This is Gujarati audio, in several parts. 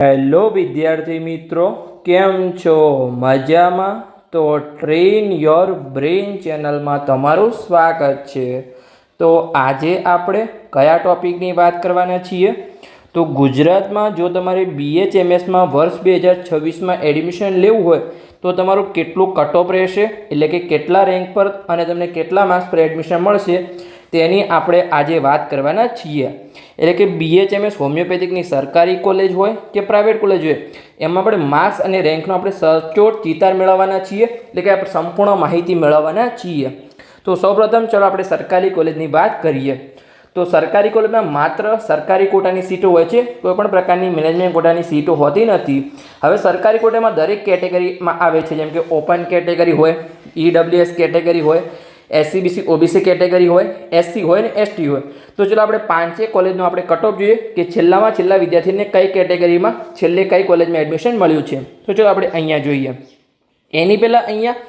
હેલો વિદ્યાર્થી મિત્રો, કેમ છો? મજામાં? તો ટ્રેન યોર બ્રેઇન ચેનલમાં તમારું સ્વાગત છે. તો આજે આપણે કયા ટોપિકની વાત કરવાના છીએ? તો ગુજરાતમાં જો તમારે BHMSમાં વર્ષ 2026માં એડમિશન લેવું હોય તો તમારું કેટલું કટ ઓફ રહેશે, એટલે કે કેટલા રેન્ક પર અને તમને કેટલા માર્ક્સ પર એડમિશન મળશે તેની આપણે આજે વાત કરવાના છીએ. એટલે કે BHMS હોમિયોપેથિકની સરકારી કોલેજ હોય કે પ્રાઇવેટ કોલેજ હોય, એમાં આપણે માર્ક્સ અને રેન્કનો આપણે સચોટ ચિતાર મેળવવાના છીએ, એટલે કે આપણે સંપૂર્ણ માહિતી મેળવવાના છીએ. તો સૌપ્રથમ ચાલો આપણે સરકારી કોલેજની વાત કરીએ. તો સરકારી કોલેજમાં માત્ર સરકારી કોટાની સીટો હોય છે, કોઈપણ પ્રકારની મેનેજમેન્ટ કોટાની સીટો હોતી નથી. હવે સરકારી કોટામાં દરેક કેટેગરીમાં આવે છે, જેમ કે ઓપન કેટેગરી હોય, EWS કેટેગરી હોય, SC BC OBC કેટેગરી હોય, SC હોય ને ST હોય. તો ચલો આપણે પાંચે કોલેજનો આપણે કટ ઓફ જોઈએ કે છેલ્લામાં છેલ્લા વિદ્યાર્થીને કઈ કેટેગરીમાં છેલ્લે કઈ કોલેજમાં એડમિશન મળ્યું છે. તો ચલો આપણે અહીંયા જોઈએ. એની પહેલાં અહીંયા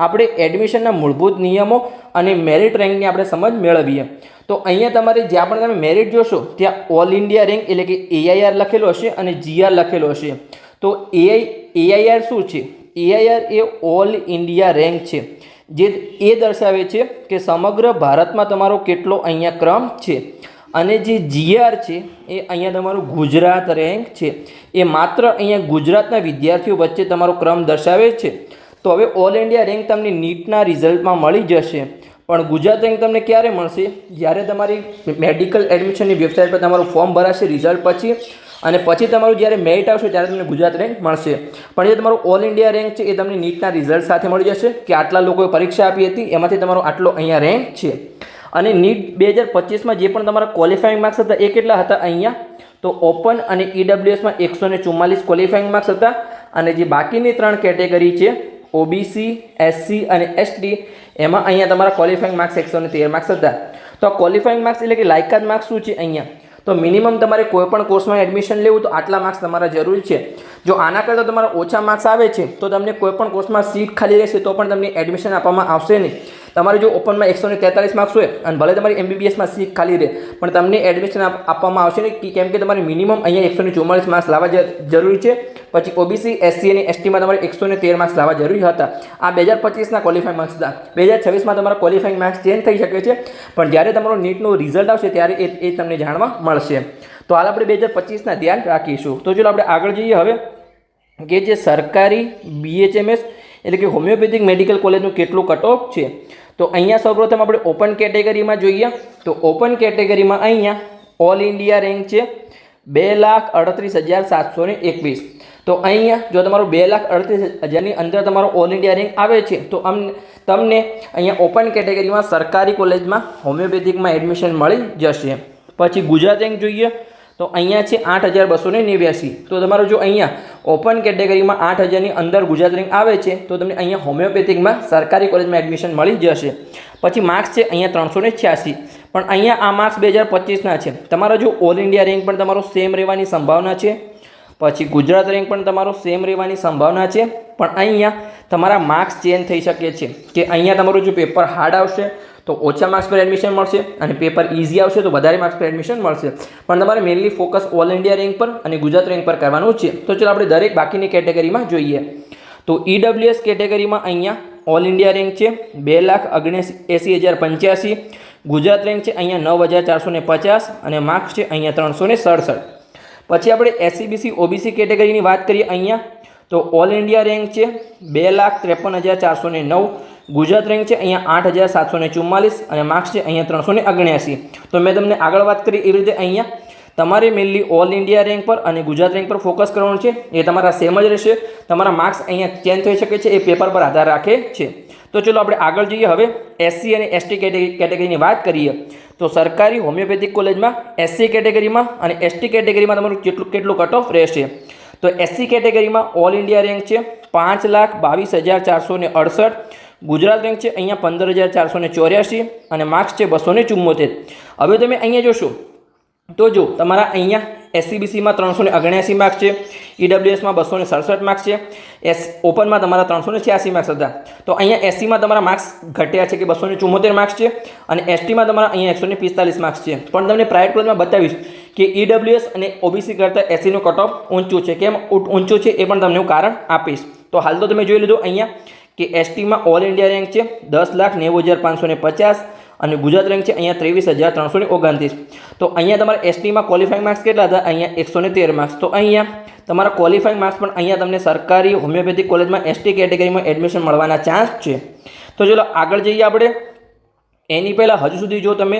આપણે એડમિશનના મૂળભૂત નિયમો અને મેરિટ રેન્કની આપણે સમજ મેળવીએ. તો અહીંયા તમારે જ્યાં પણ તમે મેરિટ જોશો ત્યાં ઓલ ઇન્ડિયા રેન્ક એટલે કે AIR લખેલો હશે અને GR લખેલો હશે. તો AIR શું છે? AIR એ ઓલ ઇન્ડિયા રેન્ક છે, જે એ દર્શાવે છે કે સમગ્ર ભારતમાં તમારો કેટલો અહીંયા ક્રમ છે. અને જે GR છે એ અહીંયા તમારું ગુજરાત રેન્ક છે, એ માત્ર અહીંયા ગુજરાતના વિદ્યાર્થીઓ વચ્ચે તમારો ક્રમ દર્શાવે છે. તો હવે ઓલ ઇન્ડિયા રેન્ક તમને નીટના રિઝલ્ટમાં મળી જશે, પણ ગુજરાત રેન્ક તમને ક્યારે મળશે? જ્યારે તમારી મેડિકલ એડમિશનની વેબસાઇટ પર તમારું ફોર્મ ભરાશે રિઝલ્ટ પછી, અને પછી તમારું જ્યારે મેરિટ આવશે ત્યારે તમને ગુજરાત રેન્ક મળશે. પણ જે તમારું ઓલ ઇન્ડિયા રેન્ક છે એ તમને નીટના રિઝલ્ટ સાથે મળી જશે કે આટલા લોકોએ પરીક્ષા આપી હતી, એમાંથી તમારો આટલો અહીંયા રેન્ક છે. અને નીટ 2025માં જે પણ તમારા ક્વોલિફાઈંગ માર્ક્સ હતા એ કેટલા હતા અહીંયા? તો ઓપન અને EWSમાં 144 ક્વોલિફાઈંગ માર્ક્સ હતા, અને જે બાકીની ત્રણ કેટેગરી છે OBC, SC અને ST, એમાં અહીંયા તમારા ક્વોલિફાઈંગ માર્ક્સ 113 માર્ક્સ હતા. તો આ ક્વોલિફાઈંગ માર્ક્સ એટલે કે લાયકાત માર્ક્સ શું છે અહીંયા? તો મિનિમમ તમારે કોઈ પણ કોર્સમાં એડમિશન લેવું તો આટલા માર્ક્સ તમારા જરૂરી છે. જો આના કરતાં તમારા ઓછા માર્ક્સ આવે છે તો તમને કોઈ પણ કોર્સમાં સીટ ખાલી રહેશે તો પણ તમને એડમિશન આપવામાં આવશે નહીં. તમારે જો ઓપનમાં 143 માર્ક્સ હોય અને ભલે તમારી MBBSમાં સીટ ખાલી રહે પણ તમને એડમિશન આપવામાં આવશે નહીં, કેમ કે તમારે મિનિમમ અહીંયા 144 માર્ક્સ લાવવા જરૂરી છે. પછી OBC, SC અને STમાં તમારે 113 માર્ક્સ લાવવા જરૂરી હતા. આ 2025ના ક્વોલિફાઈંગ માર્ક્સ હતા. 2026માં તમારા ક્વોલિફાઈંગ માર્ક્સ ચેન્જ થઈ શકે છે, પણ જ્યારે તમારો નીટનું રિઝલ્ટ આવશે ત્યારે એ તમને જાણવા મળશે. તો હાલ આપણે 2025ના ધ્યાન રાખીશું. તો ચલો આપણે આગળ જઈએ હવે કે જે સરકારી BHMS એટલે કે હોમિયોપેથિક મેડિકલ કોલેજનું કેટલું કટ ઓફ છે. તો અહીંયા સૌપ્રથમ આપણે ઓપન કેટેગરીમાં જોઈએ. તો ઓપન કેટેગરીમાં અહીંયા ઓલ ઇન્ડિયા રેન્ક છે 2,38,721. તો અહીંયા જો તમારો 2,38,000ની અંદર તમારો ઓલ ઇન્ડિયા રેન્ક આવે છે તો તમને અહીંયા ઓપન કેટેગરીમાં સરકારી કોલેજમાં હોમિયોપેથિકમાં એડમિશન મળી જશે. પછી ગુજરાત રેન્ક જોઈએ તો અહીંયા છે 8,289. તો તમારો જો અહીંયા ઓપન કેટેગરીમાં 8,000ની અંદર ગુજરાત રેન્ક આવે છે તો તમને અહીંયા હોમિયોપેથિકમાં સરકારી કોલેજમાં એડમિશન મળી જશે. પછી માર્ક્સ છે અહીંયા 386, પણ અહીંયા આ માર્ક્સ 2025ના છે. તમારો જો ઓલ ઇન્ડિયા રેન્ક પણ તમારો સેમ રહેવાની સંભાવના છે, પછી ગુજરાત રેન્ક પણ તમારો સેમ રહેવાની સંભાવના છે, પણ અહીંયા તમારા માર્ક્સ ચેન્જ થઈ શકે છે. કે અહીંયા તમારું જો પેપર હાર્ડ આવશે તો ઓછા માર્ક્સ પર એડમિશન મળશે, અને પેપર ઇઝી આવશે તો વધારે માર્ક્સ પર એડમિશન મળશે. પણ તમારે mainly focus all India rank પર અને ગુજરાત રેન્ક પર કરવાનું છે. તો ચલો આપણે દરેક બાકીની કેટેગરીમાં જોઈએ. તો EWS કેટેગરીમાં અહીંયા ઓલ ઇન્ડિયા રેન્ક છે 2,79,085. ગુજરાત રેન્ક છે અહીંયા 9,450 અને માર્ક્સ છે અહીંયા 367. પછી આપણે SC BC OBC કેટેગરીની વાત કરીએ અહીંયા તો ઓલ ઇન્ડિયા રેન્ક છે 2,53,409. ગુજરાત રેન્ક છે અહીંયા 8,744 અને માર્ક્સ છે અહીંયા 379. તો મેં તમને આગળ વાત કરી એવી રીતે અહીંયા તમારે મેઇનલી ઓલ ઇન્ડિયા રેન્ક પર અને ગુજરાત રેન્ક પર ફોકસ કરવાનું છે. એ તમારા સેમ જ રહેશે. તમારા માર્ક્સ અહીંયા ચેન્જ થઈ શકે છે, એ પેપર પર આધાર રાખે છે. તો ચલો આપણે આગળ જઈએ. હવે SC અને ST કેટેગરીની વાત કરીએ તો સરકારી હોમિયોપેથિક કોલેજમાં SC કેટેગરીમાં અને ST કેટેગરીમાં તમારું કેટલું કટ ઓફ રહેશે. તો SC કેટેગરીમાં ઓલ ઇન્ડિયા રેન્ક છે 5,22,468. ગુજરાત રેન્ક છે અહીંયા 15,484 અને માર્ક્સ છે 274. હવે તમે અહીંયા જોશો તો જો તમારા અહીંયા SCBCમાં 379 માર્ક્સ છે, EWSમાં 267 માર્ક્સ છે, ઓપનમાં તમારા 386 માર્ક્સ હતા. તો અહીંયા SCમાં તમારા માર્ક્સ ઘટ્યા છે કે 274 માર્ક્સ છે અને STમાં તમારા અહીંયા 145 માર્ક્સ છે. પણ તમને પ્રાઇવેટ કોલેજમાં બતાવીશ કે EWS અને OBC કરતાં SCનું કટ ઓફ ઊંચું છે. કેમ ઊંચું છે એ પણ તમને હું કારણ આપીશ. તો હાલ તો તમે જોઈ લીધું અહીંયા કે STમાં ઓલ ઇન્ડિયા રેન્ક છે 10,90,550 અને ગુજરાત રેન્ક છે અહીંયા 23,329. તો અહીંયા તમારા STમાં ક્વોલિફાઈંગ માર્ક્સ કેટલા હતા? અહીંયા 113 માર્ક્સ. તો અહીંયા તમારા ક્વોલિફાઈંગ માર્ક્સ પણ અહીંયા તમને સરકારી હોમિયોપેથિક કોલેજમાં ST કેટેગરીમાં એડમિશન મળવાના ચાન્સ છે. તો ચલો આગળ જઈએ આપણે. એની પહેલાં હજુ સુધી જો તમે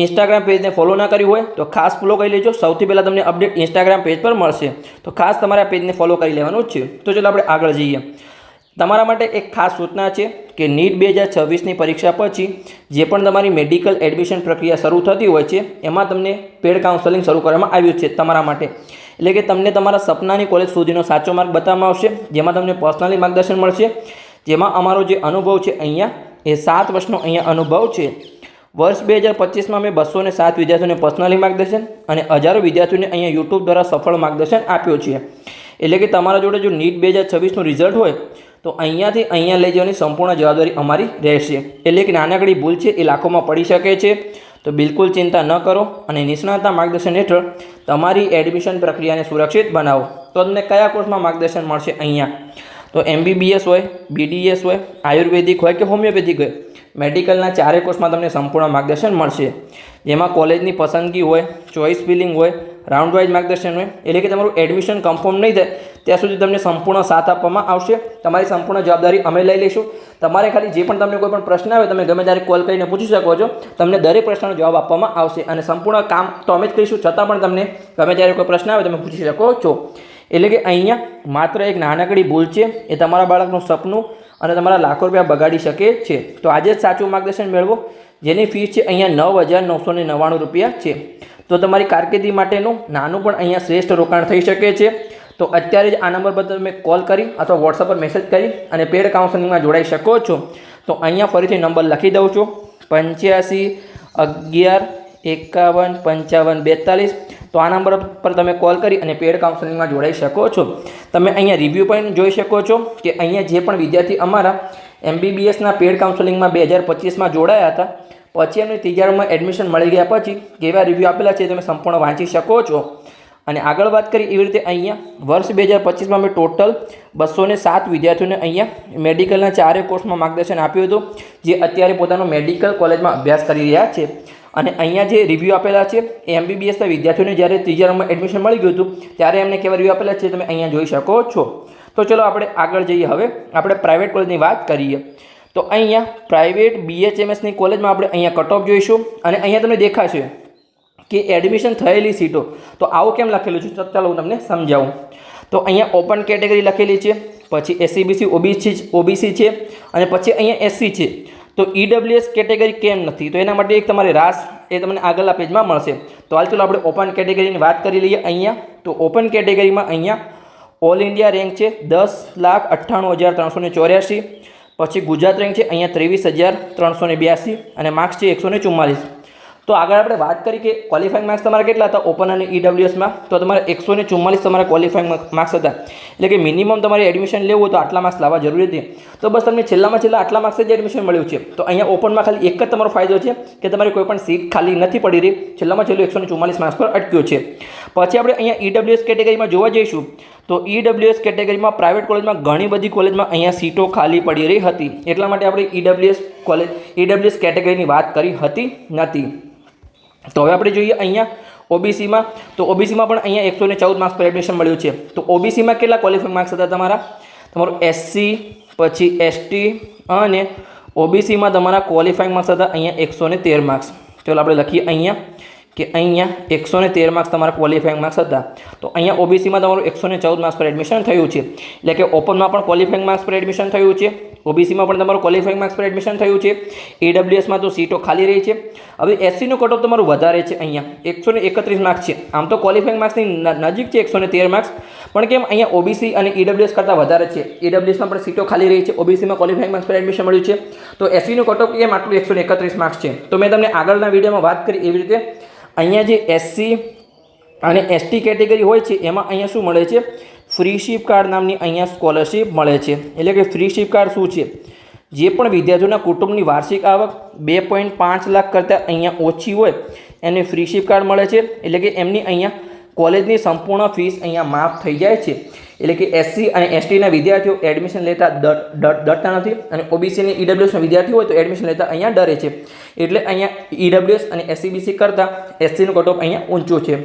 ઇન્સ્ટાગ્રામ પેજને ફોલો ના કર્યું હોય તો ખાસ ફોલો કરી લેજો. સૌથી પહેલાં તમને અપડેટ ઇન્સ્ટાગ્રામ પેજ પર મળશે, તો ખાસ તમારા પેજને ફોલો કરી લેવાનું જ છે. તો ચલો આપણે આગળ જઈએ. તમારા માટે એક ખાસ સૂચના છે કે NEET 2026ની પરીક્ષા પછી જે પણ તમારી મેડિકલ એડમિશન પ્રક્રિયા શરૂ થતી હોય છે એમાં તમને પેડ કાઉન્સેલિંગ શરૂ કરવામાં આવ્યું છે તમારા માટે. એટલે કે તમને તમારા સપનાની કોલેજ સુધીનો સાચો માર્ગ બતાવવામાં આવશે, જેમાં તમને પર્સનલી માર્ગદર્શન મળશે. જેમાં અમારો જે અનુભવ છે અહીંયા એ 7 વર્ષનો અહીંયા અનુભવ છે. વર્ષ 2025માં મેં 207 વિદ્યાર્થીઓને પર્સનલી માર્ગદર્શન અને હજારો વિદ્યાર્થીઓને અહીંયા યુટ્યુબ દ્વારા સફળ માર્ગદર્શન આપ્યું છે. એટલે કે તમારા જોડે જો NEET 2026નું રિઝલ્ટ હોય તો અહીંયાથી અહીંયા લઈ જવાની સંપૂર્ણ જવાબદારી અમારી રહેશે. એટલે કે નાનકડી ભૂલ છે એ લાખોમાં પડી શકે છે. તો બિલકુલ ચિંતા ન કરો અને નિષ્ણાતના માર્ગદર્શન હેઠળ તમારી એડમિશન પ્રક્રિયાને સુરક્ષિત બનાવો. તો તમને કયા કોર્સમાં માર્ગદર્શન મળશે અહીંયા? તો MBBS હોય, BDS હોય, આયુર્વેદિક હોય કે હોમિયોપેથિક હોય, મેડિકલના 4 કોર્સમાં તમને સંપૂર્ણ માર્ગદર્શન મળશે. જેમાં કોલેજની પસંદગી હોય, ચોઇસ ફિલિંગ હોય, રાઉન્ડ વાઇઝ માર્ગદર્શન હોય. એટલે કે તમારું એડમિશન કન્ફર્મ નહીં થાય ત્યાં સુધી તમને સંપૂર્ણ સાથ આપવામાં આવશે. તમારી સંપૂર્ણ જવાબદારી અમે લઈ લઈશું. તમારે ખાલી જે પણ તમને કોઈ પણ પ્રશ્ન આવે તમે ગમે ત્યારે કોલ કરીને પૂછી શકો છો. તમને દરેક પ્રશ્નનો જવાબ આપવામાં આવશે અને સંપૂર્ણ કામ તો અમે જ કરીશું, છતાં પણ તમને ગમે ત્યારે કોઈ પ્રશ્ન આવે તમે પૂછી શકો છો. એટલે કે અહીંયા માત્ર એક નાનકડી ભૂલ છે એ તમારા બાળકનું સપનું અને તમારા લાખો રૂપિયા બગાડી શકે છે. તો આજે જ સાચું માર્ગદર્શન મેળવો, જેની ફીસ છે અહીંયા 9,999 રૂપિયા છે. તો તમારી કારકિર્દી માટેનું નાનું પણ અહીંયા શ્રેષ્ઠ રોકાણ થઈ શકે છે. તો અત્યારે જ આ નંબર પર તમે કોલ કરી અથવા વોટ્સઅપ પર મેસેજ કરી અને પેડ કાઉન્સેલિંગમાં જોડાઈ શકો છો. તો અહીંયા ફરીથી નંબર લખી દઉં છું 85 11 51 55 42. તો આ નંબર પર તમે કોલ કરી અને પેડ કાઉન્સેલિંગમાં જોડાઈ શકો છો. તમે અહીંયા રિવ્યૂ પણ જોઈ શકો છો કે અહીંયા જે પણ વિદ્યાર્થી અમારા MBBSના પેડ કાઉન્સેલિંગમાં 2025માં જોડાયા હતા પછી એમને ત્રીજા રૂમમાં એડમિશન મળી ગયા પછી કેવા રિવ્યૂ આપેલા છે તમે સંપૂર્ણ વાંચી શકો છો. અને આગળ વાત કરી એવી રીતે અહીંયા વર્ષ 2025માં મેં ટોટલ 207 વિદ્યાર્થીઓને અહીંયા મેડિકલના 4 કોર્સમાં માર્ગદર્શન આપ્યું હતું, જે અત્યારે પોતાનો મેડિકલ કોલેજમાં અભ્યાસ કરી રહ્યા છે. અને અહીંયા જે રિવ્યૂ આપેલા છે એ MBBSના વિદ્યાર્થીઓને જ્યારે ત્રીજા રૂમમાં એડમિશન મળી ગયું હતું ત્યારે એમને કેવા રિવ્યૂ આપેલા છે તમે અહીંયા જોઈ શકો છો. તો ચલો આપણે આગળ જઈએ. હવે આપણે પ્રાઇવેટ કોલેજની વાત કરીએ. તો અહીંયા પ્રાઇવેટ BHMSની કોલેજમાં આપણે અહીંયા કટ ઓફ જોઈશું અને અહીંયા તમને દેખાશે કે એડમિશન થયેલી સીટો. તો આવું કેમ લખેલું છે ચાલો હું તમને સમજાવું. તો અહીંયા ઓપન કેટેગરી લખેલી છે, પછી SCBC OBC છે અને પછી અહીંયા SC છે. તો EWS કેટેગરી કેમ નથી? તો એના માટે એક તમારે રાસ એ તમને આગળના પેજમાં મળશે. તો હાલ ચાલો આપણે ઓપન કેટેગરીની વાત કરી લઈએ. અહીંયા તો ઓપન કેટેગરીમાં અહીંયા ઓલ ઇન્ડિયા રેન્ક છે 10,98,384. પછી ગુજરાત રેન્ક છે અહીંયા 23,382 અને માર્ક્સ છે 144. તો આગળ આપણે વાત કરી કે ક્વોલિફાઈંગ માર્ક્સ તમારા કેટલા હતા ઓપન અને EWSમાં? તો તમારે 144 તમારા ક્વોલિફાઈંગ માર્ક્સ હતા. એટલે કે મિનિમમ તમારે એડમિશન લેવું હોય તો આટલા માર્ક્સ લાવવા જરૂરી હતી. તો બસ તમને છેલ્લામાં છેલ્લા આટલા માર્ક્સ જ એડમિશન મળ્યું છે. તો અહીંયા ઓપનમાં ખાલી એક જ તમારો ફાયદો છે કે તમારી કોઈ પણ સીટ ખાલી નથી પડી રહી, છેલ્લામાં છેલ્લું 144 માર્ક્સ પર અટક્યું છે. પછી આપણે અહીંયા EWS કેટેગરીમાં જોવા જઈશું તો EWS કેટેગરીમાં પ્રાઇવેટ કોલેજમાં ઘણી બધી કોલેજમાં અહીંયા સીટો ખાલી પડી રહી હતી. એટલા માટે આપણે EWS કેટેગરીની વાત કરી હતી નથી. તો હવે આપણે જોઈએ અહીંયા OBCમાં. તો OBCમાં પણ અહીંયા 114 માર્ક્સ પર એડમિશન મળ્યું છે. તો OBCમાં કેટલા ક્વોલિફાઈંગ માર્ક્સ હતા તમારા? તમારું SC પછી ST અને OBCમાં તમારા ક્વોલિફાઈંગ માર્ક્સ હતા અહીંયા 113 માર્ક્સ. ચાલો આપણે લખીએ અહીંયા કે અહીંયા 113 માર્ક્સ તમારા ક્વોલિફાઈંગ માર્ક્સ હતા. તો અહીંયા OBCમાં તમારું 114 માર્ક્સ પર એડમિશન થયું છે. એટલે કે ઓપનમાં પણ ક્વોલિફાઈંગ માર્ક્સ પર એડમિશન થયું છે, OBCમાં પણ તમારું ક્વોલિફાઈંગ માર્ક્સ પર એડમિશન થયું છે. EWSમાં તો સીટો ખાલી રહી છે. હવે SCનું કટ ઓફ તમારું વધારે છે, અહીંયા 131 માર્ક્સ છે. આમ તો ક્વોલિફાઈંગ માર્ક્સની નજીક છે 113 માર્ક્સ, પણ કેમ અહીંયા OBC અને EWS કરતાં વધારે છે. EWSમાં પણ સીટો ખાલી રહી છે, OBCમાં ક્વોલિફાઈંગ માર્ક્સ પર એડમિશન મળ્યું છે. તો SCનું કટ ઓફ કેમ આટલું 131 માર્ક્સ છે? તો મેં તમને આગળના વિડીયોમાં વાત કરી એવી રીતે અહીંયા જે SC અને એસટી કેટેગરી હોય છે એમાં અહીંયા શું મળે છે, ફ્રી શિપ કાર્ડ નામની અહીંયા સ્કોલરશિપ મળે છે. એટલે કે ફ્રી શિપ કાર્ડ શું છે, જે પણ વિદ્યાર્થીઓના કુટુંબની વાર્ષિક આવક 2.5 લાખ કરતાં અહીંયા ઓછી હોય એને ફ્રી શિપ કાર્ડ મળે છે. એટલે કે એમની અહીંયા કોલેજની સંપૂર્ણ ફીસ અહીંયા માફ થઈ જાય છે. એટલે કે એસસી અને એસટીના વિદ્યાર્થીઓ એડમિશન લેતા ડરતા નથી, અને ઓબીસી અને ઈડબ્લ્યુએસના વિદ્યાર્થીઓ હોય તો એડમિશન લેતા અહીંયા ડરે છે. એટલે અહીંયા ઈડબ્લ્યુએસ અને એસસીબીસી કરતાં એસસીનું કટ ઓફ અહીંયા ઊંચું છે.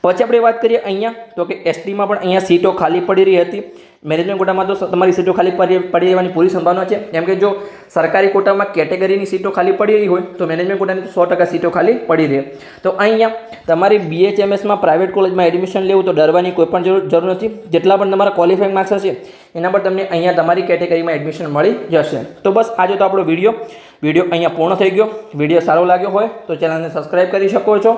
પછી આપણે વાત કરીએ અહીંયા તો કે એસટીમાં પણ અહીંયા સીટો ખાલી પડી રહી હતી. મેનેજમેન્ટ કોટામાં તો તમારી સીટો ખાલી પડી રહેવાની પૂરી સંભાવના છે, કેમ કે જો સરકારી કોટામાં કેટેગરીની સીટો ખાલી પડી રહી હોય તો મેનેજમેન્ટ કોટાની તો 100% સીટો ખાલી પડી રહે. તો અહીંયા તમારી BHMSમાં પ્રાઇવેટ કોલેજમાં એડમિશન લેવું તો ડરવાની કોઈ પણ જરૂર નથી. જેટલા પણ તમારા ક્વોલિફાઈંગ માર્ક્સ હશે એના પર તમને અહીંયા તમારી કેટેગરીમાં એડમિશન મળી જશે. તો બસ આજે તો આપણો વિડીયો અહીંયા પૂર્ણ થઈ ગયો. વિડીયો સારો લાગ્યો હોય તો ચેનલને સબસ્ક્રાઈબ કરી શકો છો,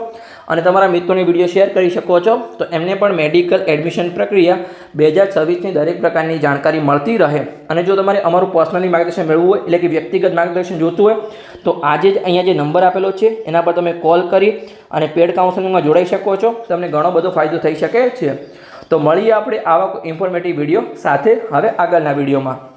અને તમારા મિત્રોને વિડીયો શેર કરી શકો છો, તો એમને પણ મેડિકલ એડમિશન પ્રક્રિયા 2026ની દરેક પ્રકારની જાણકારી મળતી રહે. અને જો તમારે અમારું પર્સનલી માર્ગદર્શન મેળવવું હોય, એટલે કે વ્યક્તિગત માર્ગદર્શન જોતું હોય, તો આજે જ અહીંયા જે નંબર આપેલો છે એના પર તમે કોલ કરી અને પેડ કાઉન્સેલિંગમાં જોડાઈ શકો છો. તમને ઘણો બધો ફાયદો થઈ શકે છે. તો મળીએ આપણે આવા ઇન્ફોર્મેટિવ વિડીયો સાથે હવે આગળના વિડીયોમાં.